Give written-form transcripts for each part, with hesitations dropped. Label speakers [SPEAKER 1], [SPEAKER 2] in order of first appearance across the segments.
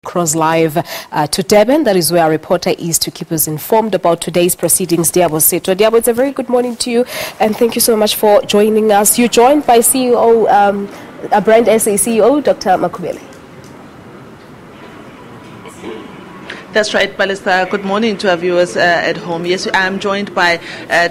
[SPEAKER 1] cross live to Durban. That is where our reporter is to keep us informed about today's proceedings. Diabo Seto. Diabo, it's a very good morning to you, and thank you so much for joining us. You're joined by CEO, Brand SA CEO, Dr. Makhubela.
[SPEAKER 2] That's right, Palista. Good morning to our viewers at home. Yes, I'm joined by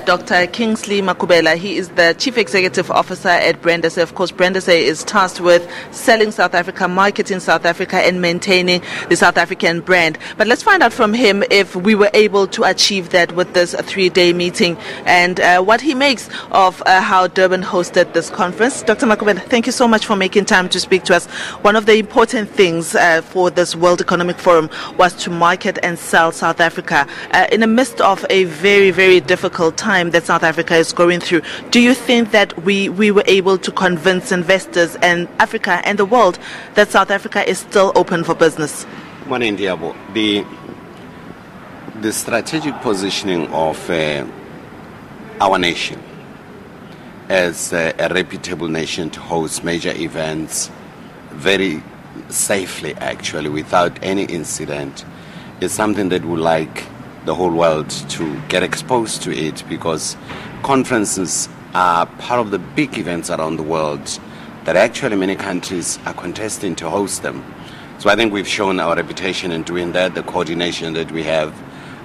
[SPEAKER 2] Dr. Kingsley Makhubela. He is the Chief Executive Officer at Brand SA. Of course, Brand SA is tasked with selling South Africa, marketing South Africa, and maintaining the South African brand. But let's find out from him if we were able to achieve that with this 3-day meeting and what he makes of how Durban hosted this conference. Dr. Makhubela, thank you so much for making time to speak to us. One of the important things for this World Economic Forum was to market and sell South Africa in the midst of a very, very difficult time that South Africa is going through. Do you think that we were able to convince investors and Africa and the world that South Africa is still open for business?
[SPEAKER 3] Morning, Diabo. The strategic positioning of our nation as a reputable nation to host major events very safely, actually, without any incident, is something that we like the whole world to get exposed to it, because conferences are part of the big events around the world that actually many countries are contesting to host them. So I think we've shown our reputation in doing that, the coordination that we have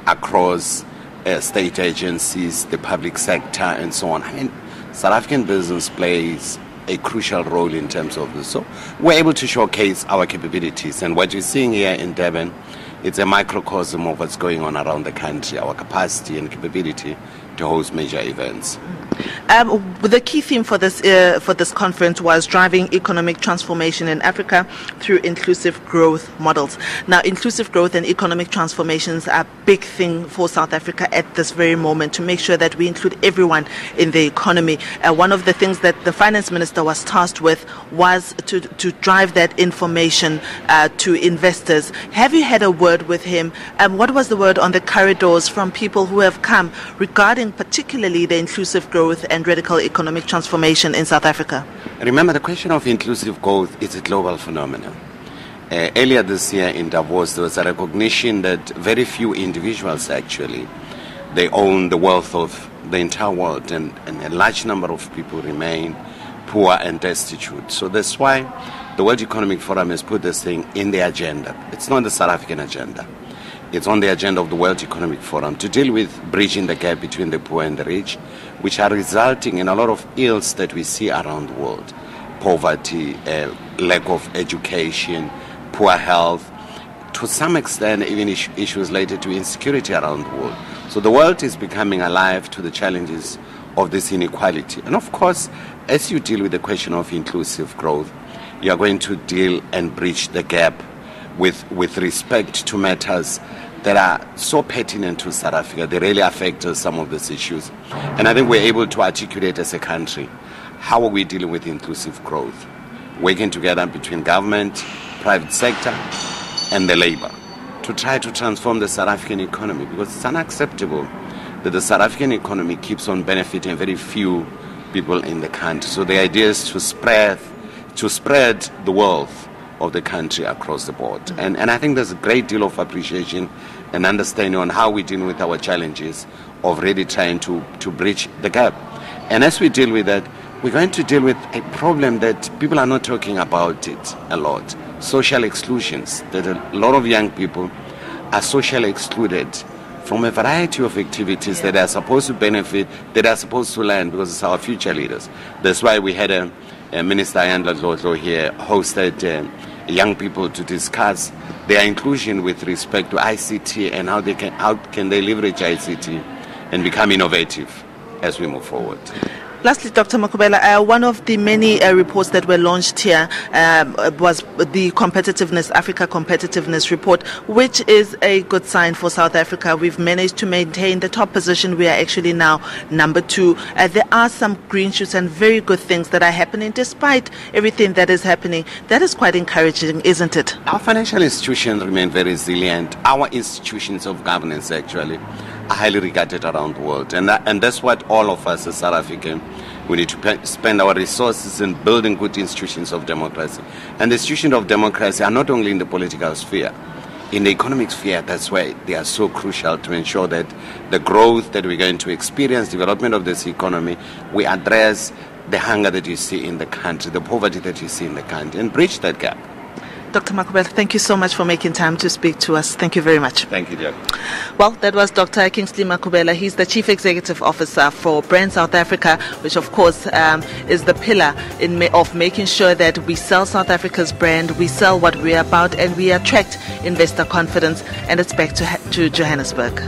[SPEAKER 3] across state agencies, the public sector, and so on. I mean, South African business plays a crucial role in terms of this. So we're able to showcase our capabilities, and what you're seeing here in Durban, it's a microcosm of what's going on around the country, our capacity and capability to host major events.
[SPEAKER 2] The key theme for this conference was driving economic transformation in Africa through inclusive growth models. Now, inclusive growth and economic transformations are a big thing for South Africa at this very moment, to make sure that we include everyone in the economy. One of the things that the finance minister was tasked with was to drive that information to investors. Have you had a word with him? What was the word on the corridors from people who have come regarding particularly the inclusive growth and radical economic transformation in South Africa?
[SPEAKER 3] Remember, the question of inclusive growth is a global phenomenon. Earlier this year in Davos, there was a recognition that very few individuals actually, they own the wealth of the entire world, and a large number of people remain poor and destitute. So that's why the World Economic Forum has put this thing in the agenda. It's not the South African agenda. It's on the agenda of the World Economic Forum to deal with bridging the gap between the poor and the rich, which are resulting in a lot of ills that we see around the world. Poverty, lack of education, poor health, to some extent even issues related to insecurity around the world. So the world is becoming alive to the challenges of this inequality. And of course, as you deal with the question of inclusive growth, you are going to deal and bridge the gap with respect to matters that are so pertinent to South Africa. They really affect some of these issues. And I think we're able to articulate as a country, how are we dealing with inclusive growth? Working together between government, private sector, and the labor to try to transform the South African economy, because it's unacceptable that the South African economy keeps on benefiting very few people in the country. So the idea is to spread the wealth of the country across the board. And I think there's a great deal of appreciation and understanding on how we deal with our challenges of really trying to bridge the gap. And as we deal with that, we're going to deal with a problem that people are not talking about it a lot. Social exclusions, that a lot of young people are socially excluded from a variety of activities that are supposed to benefit, that are supposed to learn, because it's our future leaders. That's why we had Minister Ayandla Dlodlo here hosted young people to discuss their inclusion with respect to ICT and how can they leverage ICT and become innovative as we move forward.
[SPEAKER 2] Lastly, Dr. Makhubela, one of the many reports that were launched here was the Africa Competitiveness Report, which is a good sign for South Africa. We've managed to maintain the top position. We are actually now number 2. There are some green shoots and very good things that are happening despite everything that is happening. That is quite encouraging, isn't it?
[SPEAKER 3] Our financial institutions remain very resilient. Our institutions of governance actually are highly regarded around the world. And that's what all of us as South African We need to spend our resources in building good institutions of democracy. And the institutions of democracy are not only in the political sphere. In the economic sphere, that's why they are so crucial to ensure that the growth that we're going to experience, development of this economy, we address the hunger that you see in the country, the poverty that you see in the country, and bridge that gap.
[SPEAKER 2] Dr. Makhubela, thank you so much for making time to speak to us. Thank you very much.
[SPEAKER 3] Thank you, dear.
[SPEAKER 2] Well, that was Dr. Kingsley Makhubela. He's the Chief Executive Officer for Brand South Africa, which of course is the pillar of making sure that we sell South Africa's brand, we sell what we're about, and we attract investor confidence, and it's back to Johannesburg.